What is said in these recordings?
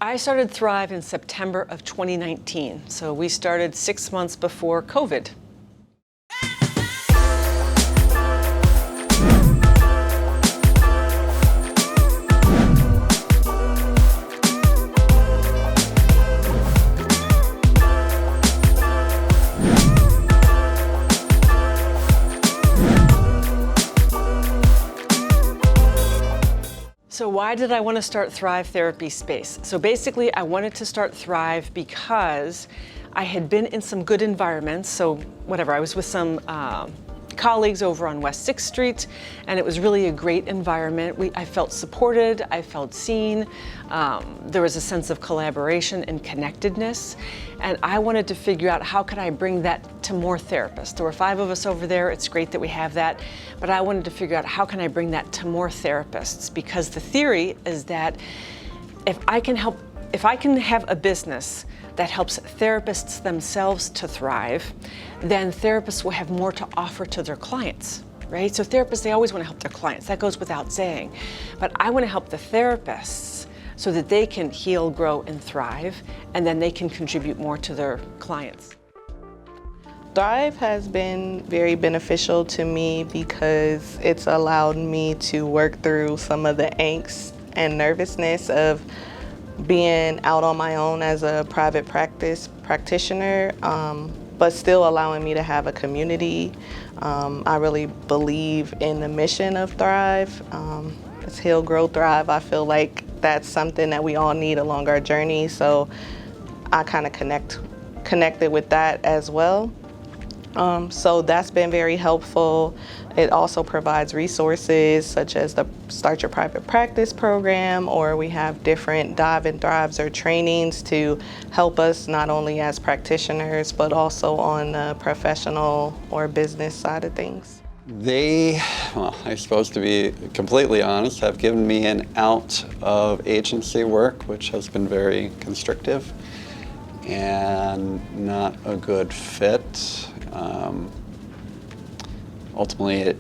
I started Thrive in September of 2019, so we started 6 months before COVID. So why did I want to start Thrive Therapy Space? So basically I wanted to start Thrive because I had been in some good environments. So I was with some colleagues over on West 6th Street, and it was really a great environment. I felt supported, I felt seen, there was a sense of collaboration and connectedness, and I wanted to figure out how could I bring that to more therapists. There were 5 of us over there, it's great that we have that, but I wanted to figure out how can I bring that to more therapists, because the theory is that if I can have a business that helps therapists themselves to thrive, then therapists will have more to offer to their clients, right? So therapists, they always want to help their clients. That goes without saying. But I want to help the therapists so that they can heal, grow, and thrive, and then they can contribute more to their clients. Thrive has been very beneficial to me because it's allowed me to work through some of the angst and nervousness of being out on my own as a private practice practitioner, but still allowing me to have a community. I really believe in the mission of Thrive. It's Heal, Grow, Thrive. I feel like that's something that we all need along our journey, so I kind of connected with that as well. So that's been very helpful. It also provides resources such as the Start Your Private Practice program, or we have different Dive and Thrives or trainings to help us not only as practitioners, but also on the professional or business side of things. They, well, I'm supposed to be completely honest, have given me an out of agency work, which has been very constrictive and not a good fit. Ultimately,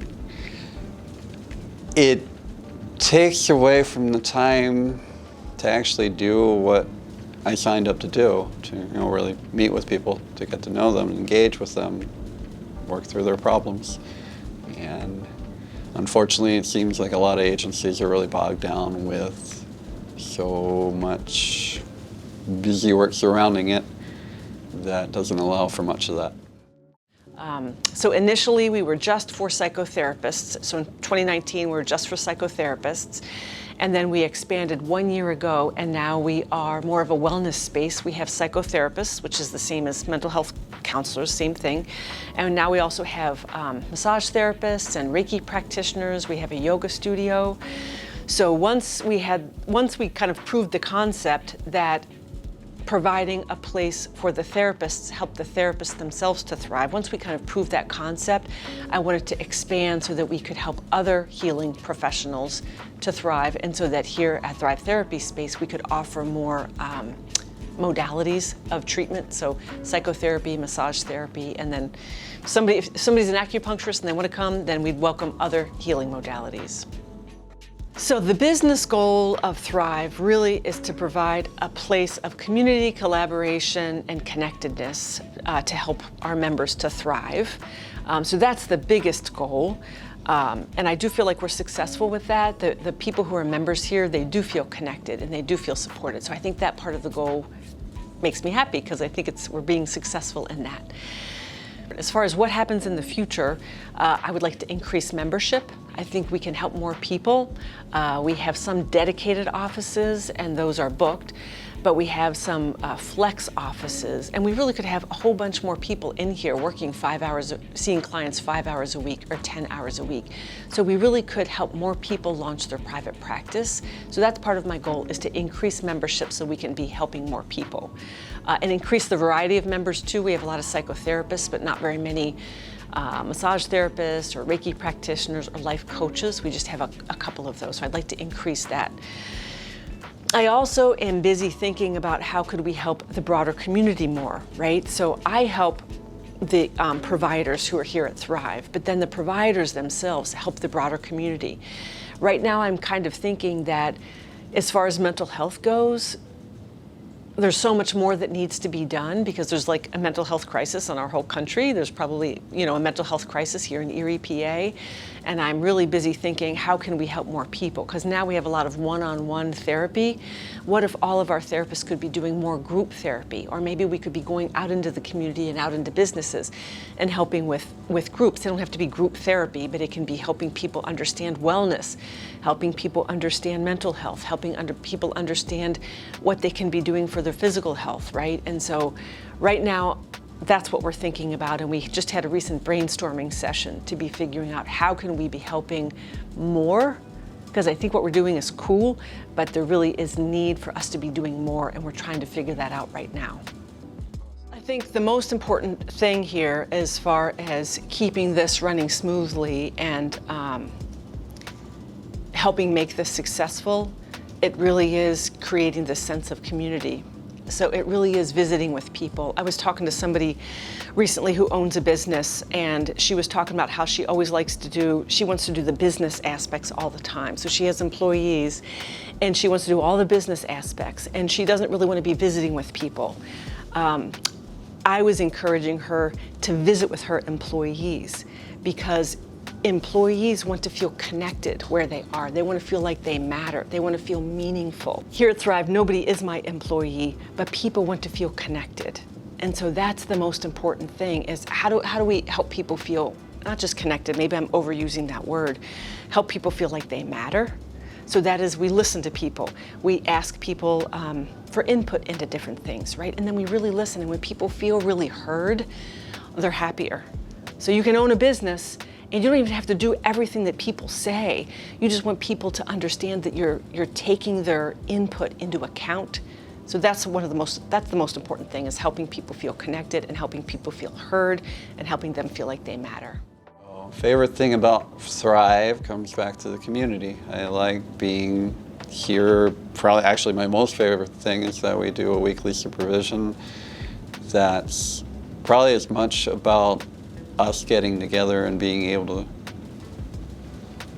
it takes away from the time to actually do what I signed up to do, to really meet with people, to get to know them, engage with them, work through their problems. And unfortunately, it seems like a lot of agencies are really bogged down with so much busy work surrounding it that doesn't allow for much of that. So initially we were just for psychotherapists. So in 2019 we were just for psychotherapists. And then we expanded 1 year ago, and now we are more of a wellness space. We have psychotherapists, which is the same as mental health counselors, same thing. And now we also have massage therapists and Reiki practitioners. We have a yoga studio. So once we kind of proved the concept that providing a place for the therapists, help the therapists themselves to thrive. Once we kind of proved that concept, I wanted to expand so that we could help other healing professionals to thrive, and so that here at Thrive Therapy Space, we could offer more modalities of treatment. So psychotherapy, massage therapy, and then if somebody's an acupuncturist and they want to come, then we'd welcome other healing modalities. So the business goal of Thrive really is to provide a place of community, collaboration, and connectedness to help our members to thrive. So that's the biggest goal. And I do feel like we're successful with that. The people who are members here, they do feel connected and they do feel supported. So I think that part of the goal makes me happy, because I think we're being successful in that. As far as what happens in the future, I would like to increase membership. I think we can help more people. We have some dedicated offices, and those are booked, but we have some flex offices, and we really could have a whole bunch more people in here working 5 hours, seeing clients 5 hours a week or 10 hours a week. So we really could help more people launch their private practice. So that's part of my goal, is to increase membership so we can be helping more people. And increase the variety of members too. We have a lot of psychotherapists, but not very many massage therapists or Reiki practitioners or life coaches. We just have a couple of those, so I'd like to increase that. I also am busy thinking about how could we help the broader community more, right? So I help the providers who are here at Thrive, but then the providers themselves help the broader community. Right now I'm kind of thinking that as far as mental health goes, there's so much more that needs to be done because there's like a mental health crisis in our whole country. There's probably, a mental health crisis here in Erie, PA. And I'm really busy thinking, how can we help more people? Because now we have a lot of one-on-one therapy. What if all of our therapists could be doing more group therapy? Or maybe we could be going out into the community and out into businesses and helping with groups. They don't have to be group therapy, but it can be helping people understand wellness, helping people understand mental health, helping people understand what they can be doing for their physical health, right? And so right now, that's what we're thinking about, and we just had a recent brainstorming session to be figuring out how can we be helping more, because I think what we're doing is cool, but there really is need for us to be doing more, and we're trying to figure that out right now. I think the most important thing here as far as keeping this running smoothly and helping make this successful, it really is creating this sense of community. So it really is visiting with people. I was talking to somebody recently who owns a business, and she was talking about how she always wants to do the business aspects all the time. So she has employees, and she wants to do all the business aspects, and she doesn't really want to be visiting with people. I was encouraging her to visit with her employees because employees want to feel connected where they are. They want to feel like they matter. They want to feel meaningful. Here at Thrive, nobody is my employee, but people want to feel connected. And so that's the most important thing is how do we help people feel not just connected, maybe I'm overusing that word, help people feel like they matter. So that is, we listen to people. We ask people for input into different things, right? And then we really listen. And when people feel really heard, they're happier. So you can own a business and you don't even have to do everything that people say. You just want people to understand that you're taking their input into account. So that's the most important thing is helping people feel connected and helping people feel heard and helping them feel like they matter. Favorite thing about Thrive comes back to the community. I like being here. Probably actually my most favorite thing is that we do a weekly supervision that's probably as much about us getting together and being able to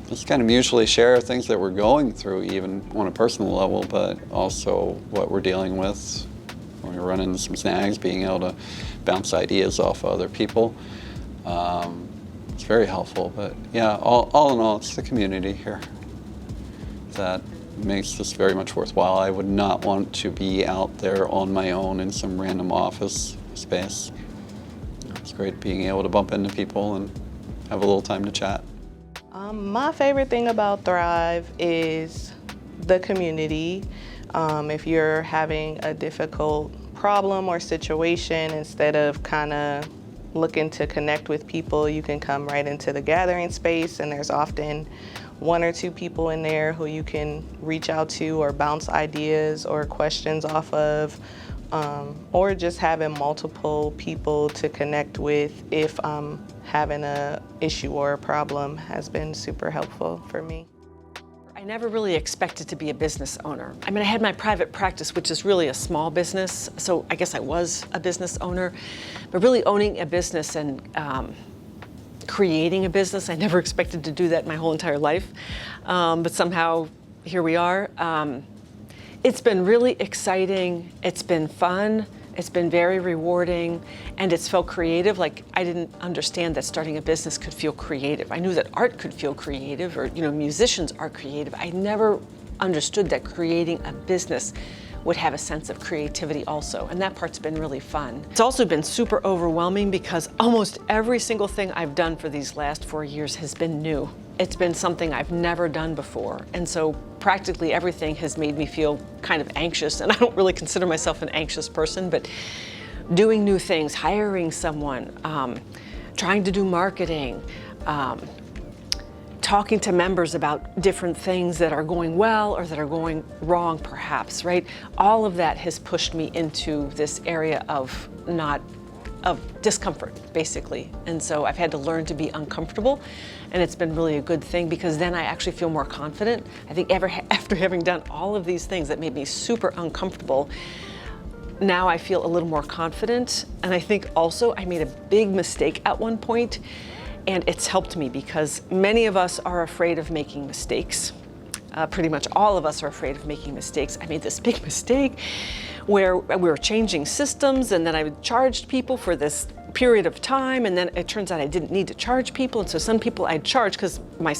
just kind of mutually share things that we're going through, even on a personal level, but also what we're dealing with when we run into some snags, being able to bounce ideas off of other people. It's very helpful, but yeah, all in all, it's the community here that makes this very much worthwhile. I would not want to be out there on my own in some random office space. It's great being able to bump into people and have a little time to chat. My favorite thing about Thrive is the community. If you're having a difficult problem or situation, instead of kind of looking to connect with people, you can come right into the gathering space, and there's often one or two people in there who you can reach out to or bounce ideas or questions off of, or just having multiple people to connect with if I'm having an issue or a problem has been super helpful for me. I never really expected to be a business owner. I mean, I had my private practice, which is really a small business, so I guess I was a business owner. But really owning a business and creating a business, I never expected to do that my whole entire life. But somehow, here we are. It's been really exciting, it's been fun, it's been very rewarding, and it's felt creative. Like, I didn't understand that starting a business could feel creative. I knew that art could feel creative, or musicians are creative. I never understood that creating a business would have a sense of creativity also, and that part's been really fun. It's also been super overwhelming because almost every single thing I've done for these last 4 years has been new. It's been something I've never done before, and so practically everything has made me feel kind of anxious, and I don't really consider myself an anxious person, but doing new things, hiring someone, trying to do marketing, talking to members about different things that are going well or that are going wrong perhaps, right? All of that has pushed me into this area of discomfort, basically. And so I've had to learn to be uncomfortable, and it's been really a good thing because then I actually feel more confident. I think after having done all of these things that made me super uncomfortable, now I feel a little more confident. And I think also I made a big mistake at one point, and it's helped me because many of us are afraid of making mistakes. Pretty much all of us are afraid of making mistakes. I made this big mistake where we were changing systems, and then I charged people for this period of time, and then it turns out I didn't need to charge people, and so some people I'd charge because my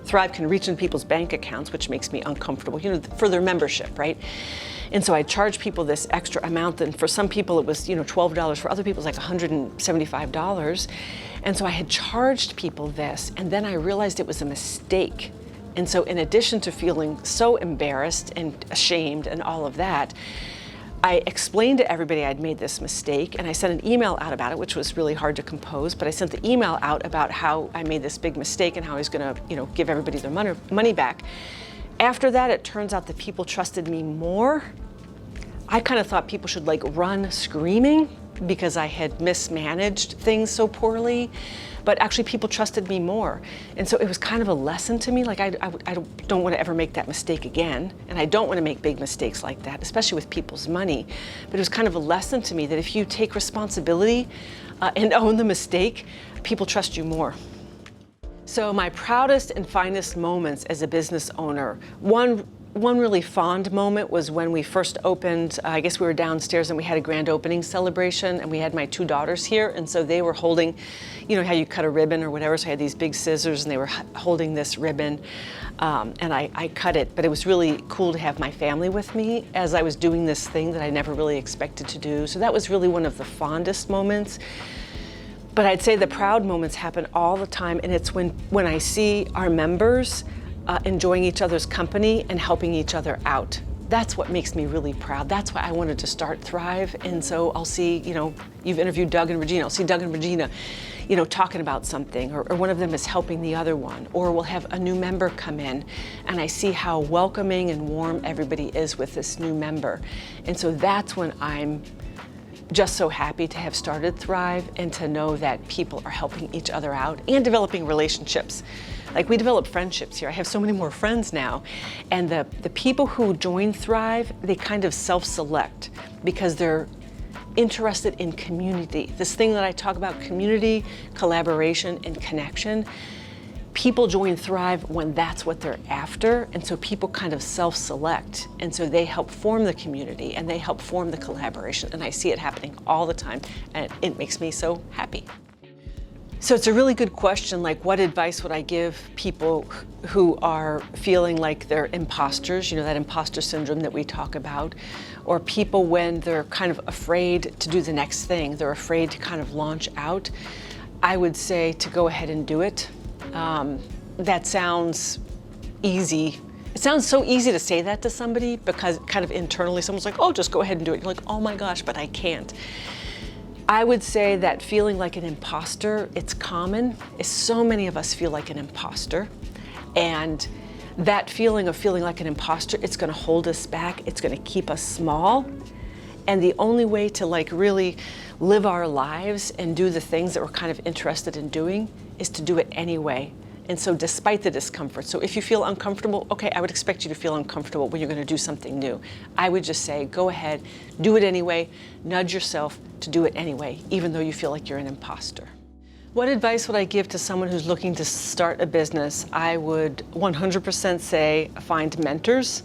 Thrive can reach into people's bank accounts, which makes me uncomfortable, for their membership, right? And so I charge people this extra amount, and for some people it was, $12, for other people it was like $175. And so I had charged people this, and then I realized it was a mistake. And so in addition to feeling so embarrassed and ashamed and all of that, I explained to everybody I'd made this mistake, and I sent an email out about it, which was really hard to compose, but I sent the email out about how I made this big mistake and how I was gonna, give everybody their money back. After that, it turns out that people trusted me more. I kind of thought people should run screaming because I had mismanaged things so poorly, but actually people trusted me more. And so it was kind of a lesson to me, I don't want to ever make that mistake again, and I don't want to make big mistakes like that, especially with people's money. But it was kind of a lesson to me that if you take responsibility and own the mistake, people trust you more. So my proudest and finest moments as a business owner, one really fond moment was when we first opened. I guess we were downstairs and we had a grand opening celebration, and we had my 2 daughters here, and so they were holding, how you cut a ribbon or whatever, so I had these big scissors and they were holding this ribbon, and I cut it, but it was really cool to have my family with me as I was doing this thing that I never really expected to do. So that was really one of the fondest moments. But I'd say the proud moments happen all the time, and it's when I see our members enjoying each other's company and helping each other out. That's what makes me really proud. That's why I wanted to start Thrive. And so I'll see, you've interviewed Doug and Regina. I'll see Doug and Regina, talking about something, or one of them is helping the other one, or we'll have a new member come in, and I see how welcoming and warm everybody is with this new member. And so that's when I'm just so happy to have started Thrive and to know that people are helping each other out and developing relationships. We develop friendships here. I have so many more friends now. And the people who join Thrive, they kind of self-select because they're interested in community. This thing that I talk about, community, collaboration, and connection. People join Thrive when that's what they're after, and so people kind of self-select, and so they help form the community and they help form the collaboration, and I see it happening all the time, and it makes me so happy. So it's a really good question, what advice would I give people who are feeling like they're imposters, that imposter syndrome that we talk about, or people when they're kind of afraid to do the next thing, they're afraid to kind of launch out. I would say to go ahead and do it. That sounds easy. It sounds so easy to say that to somebody because kind of internally someone's like, oh, just go ahead and do it. You're like, oh my gosh, but I can't. I would say that feeling like an imposter, it's common. So many of us feel like an imposter. And that feeling of feeling like an imposter, it's gonna hold us back. It's gonna keep us small. And the only way to really live our lives and do the things that we're kind of interested in doing is to do it anyway. And so despite the discomfort, so if you feel uncomfortable, okay, I would expect you to feel uncomfortable when you're gonna do something new. I would just say, go ahead, do it anyway, nudge yourself to do it anyway, even though you feel like you're an imposter. What advice would I give to someone who's looking to start a business? I would 100% say find mentors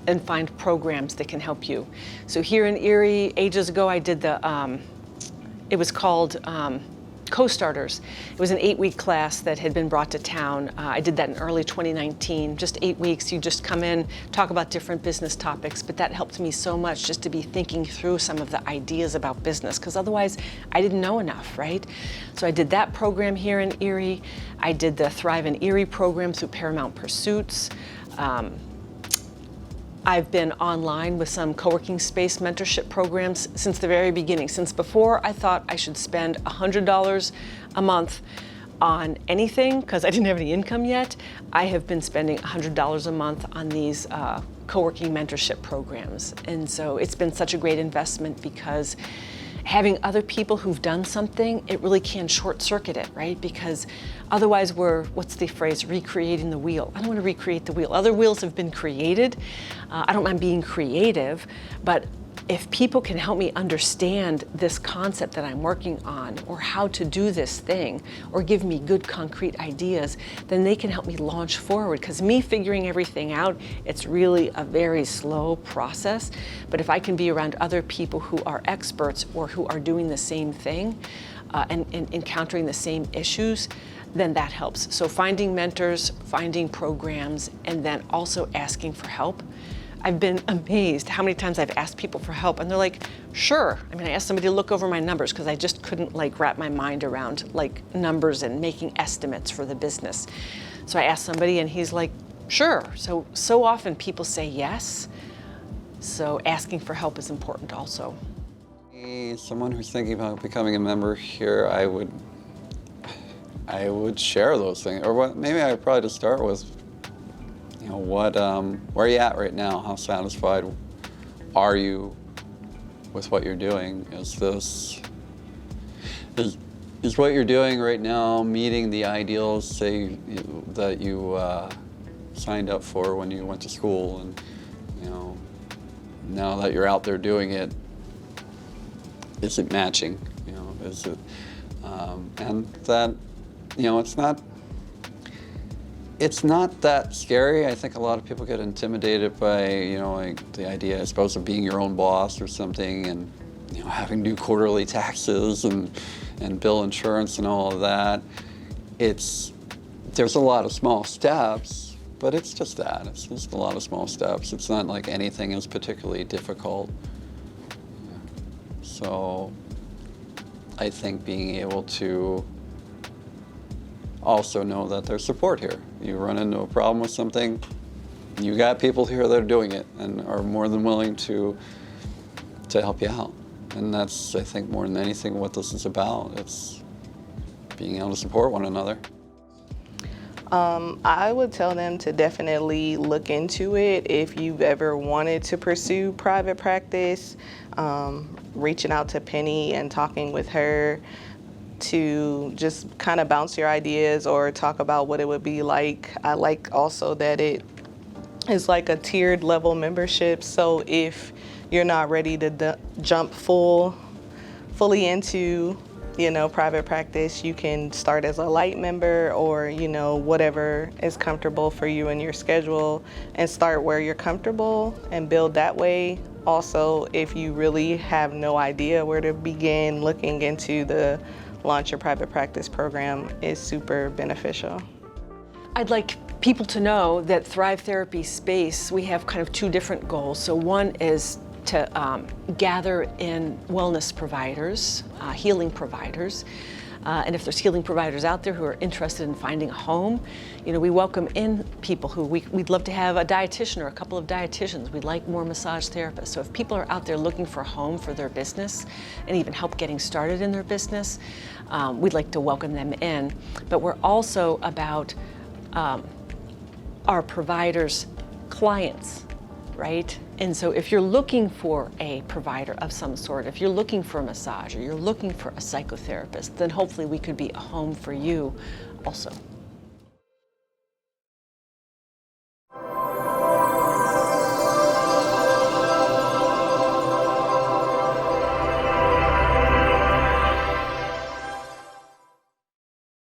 and find programs that can help you. So here in Erie, ages ago, I did it was called Co-Starters. It was an 8-week class that had been brought to town. I did that in early 2019, just 8 weeks. You just come in, talk about different business topics, but that helped me so much just to be thinking through some of the ideas about business, because otherwise I didn't know enough, right? So I did that program here in Erie. I did the Thrive in Erie program through Paramount Pursuits. I've been online with some co-working space mentorship programs since the very beginning. Since before I thought I should spend $100 a month on anything because I didn't have any income yet, I have been spending $100 a month on these co-working mentorship programs. And so it's been such a great investment because having other people who've done something, it really can short circuit it, right? Because otherwise we're, what's the phrase, recreating the wheel. I don't want to recreate the wheel. Other wheels have been created. I don't mind being creative, but if people can help me understand this concept that I'm working on, or how to do this thing, or give me good concrete ideas, then they can help me launch forward. Because me figuring everything out, it's really a very slow process. But if I can be around other people who are experts or who are doing the same thing and encountering the same issues, then that helps. So finding mentors, finding programs, and then also asking for help. I've been amazed how many times I've asked people for help and they're like, sure. I mean, I asked somebody to look over my numbers because I just couldn't like wrap my mind around like numbers and making estimates for the business. So I asked somebody and he's like, sure. So often people say yes. So asking for help is important also. Someone who's thinking about becoming a member here, I would share those things. Or what, maybe I would probably just start with, you know, where are you at right now? How satisfied are you with what you're doing? Is what you're doing right now meeting the ideals, say, that you signed up for when you went to school? And, you know, now that you're out there doing it, is it matching? You know, is it, and that, you know, it's not that scary. I think a lot of people get intimidated by, you know, like the idea, I suppose, of being your own boss or something, and, you know, having to do quarterly taxes and bill insurance and all of that. There's a lot of small steps, but it's just that. It's just a lot of small steps. It's not like anything is particularly difficult. So I think being able to also know that there's support here. You run into a problem with something, you got people here that are doing it and are more than willing to help you out. And that's, I think, more than anything what this is about. It's being able to support one another. I would tell them to definitely look into it if you've ever wanted to pursue private practice. Reaching out to Penny and talking with her to just kind of bounce your ideas or talk about what it would be like. I like also that it is like a tiered level membership. So if you're not ready to jump fully into, you know, private practice, you can start as a light member, or, you know, whatever is comfortable for you and your schedule, and start where you're comfortable and build that way. Also, if you really have no idea where to begin, looking into the Launch Your Private Practice program is super beneficial. I'd like people to know that Thrive Therapy Space, we have kind of two different goals. So one is to gather in wellness providers, healing providers. And if there's healing providers out there who are interested in finding a home, you know, we welcome in people who we'd love to have a dietitian or a couple of dietitians. We'd like more massage therapists. So if people are out there looking for a home for their business and even help getting started in their business, we'd like to welcome them in. But we're also about our providers' clients, right? And so if you're looking for a provider of some sort, if you're looking for a massage or you're looking for a psychotherapist, then hopefully we could be a home for you also.